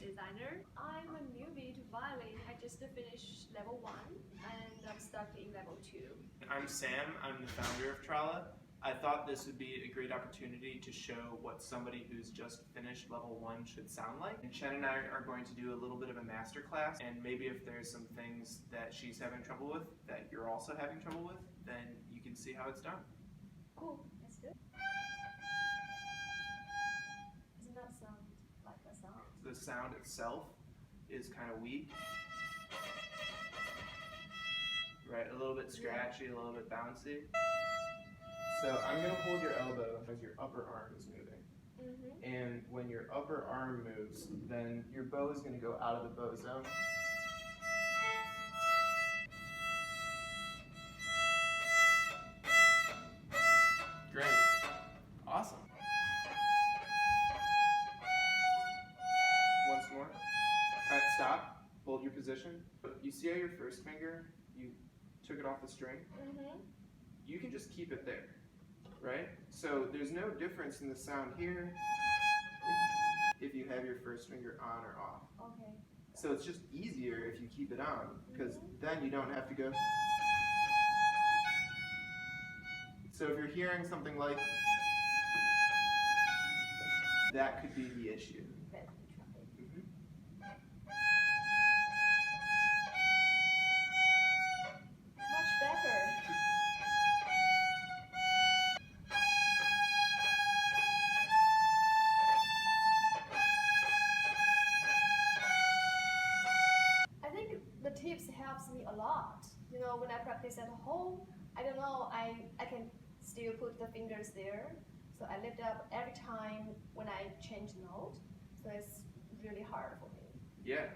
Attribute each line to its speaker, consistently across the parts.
Speaker 1: designer. I'm a newbie to violin. I just finished level 1 and I'm stuck in level 2.
Speaker 2: I'm Sam. I'm the founder of Trala. I thought this would be a great opportunity to show what somebody who's just finished level 1 should sound like. And Chen and I are going to do a little bit of a masterclass, and maybe if there's some things that she's having trouble with that you're also having trouble with, then you can see how it's done.
Speaker 1: Cool, that's good. Doesn't that sound like a song?
Speaker 2: The sound itself is kind of weak. Right, a little bit scratchy, a little bit bouncy. So I'm going to hold your elbow as your upper arm is moving. And when your upper arm moves, then your bow is going to go out of the bow zone. Great. Awesome. Once more. Alright, stop. Hold your position. You see how your first finger, you took it off the string? You can just keep it there. Right? So there's no difference in the sound here if you have your first finger on or off.
Speaker 1: Okay.
Speaker 2: So it's just easier if you keep it on, because then you don't have to go. So if you're hearing something like that, could be the issue.
Speaker 1: Helps me a lot. You know, when I practice at home, I don't know, I can still put the fingers there. So I lift up every time when I change note. So it's really hard for me.
Speaker 2: Yeah,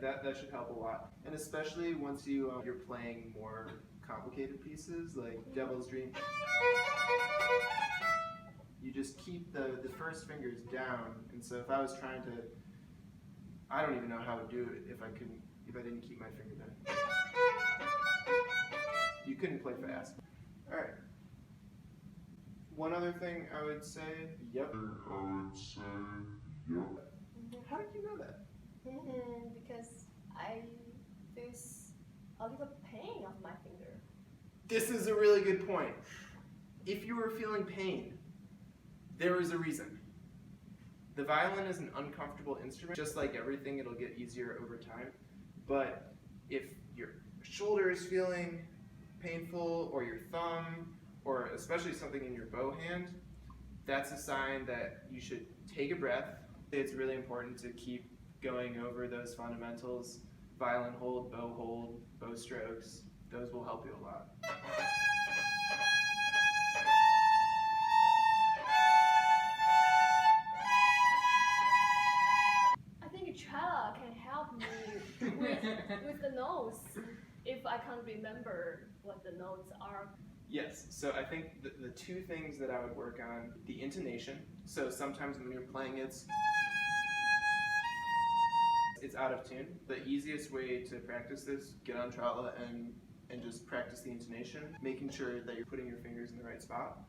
Speaker 2: that should help a lot. And especially once you're playing more complicated pieces like Devil's Dream. You just keep the first fingers down. And so if I was trying to, I don't even know how to do it if I didn't keep my finger down. You couldn't play fast. Alright. One other thing I would say, yep. How did you know that?
Speaker 1: Because I feel a little pain of my finger.
Speaker 2: This is a really good point. If you were feeling pain, there is a reason. The violin is an uncomfortable instrument. Just like everything, it'll get easier over time. But if your shoulder is feeling painful, or your thumb, or especially something in your bow hand, that's a sign that you should take a breath. It's really important to keep going over those fundamentals. Violin hold, bow strokes. Those will help you a lot.
Speaker 1: Trala can help me with the notes if I can't remember what the notes are.
Speaker 2: Yes, so I think the two things that I would work on, the intonation. So sometimes when you're playing it's out of tune. The easiest way to practice this, get on Trala and just practice the intonation, making sure that you're putting your fingers in the right spot.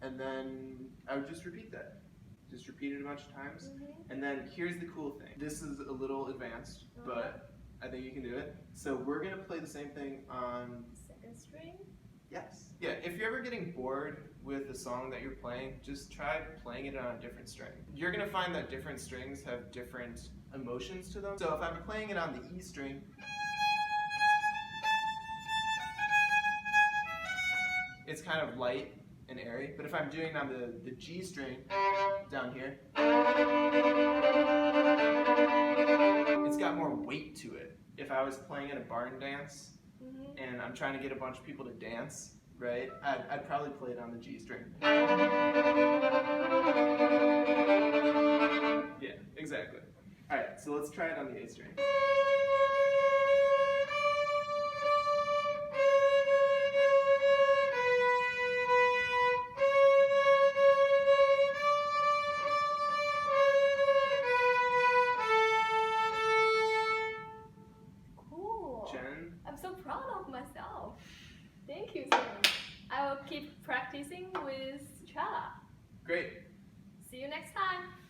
Speaker 2: And then I would just repeat that. Just repeat it a bunch of times. And then here's the cool thing. This is a little advanced, but I think you can do it. So we're going to play the same thing on...
Speaker 1: second string?
Speaker 2: Yes. Yeah, if you're ever getting bored with the song that you're playing, just try playing it on a different string. You're going to find that different strings have different emotions to them. So if I'm playing it on the E string, it's kind of light and airy, but if I'm doing it on the G string down here, it's got more weight to it. If I was playing at a barn dance and I'm trying to get a bunch of people to dance, right, I'd probably play it on the G string. Yeah, exactly. Alright, so let's try it on the A string. Chen?
Speaker 1: I'm so proud of myself. Thank you so much. I will keep practicing with Trala.
Speaker 2: Great.
Speaker 1: See you next time.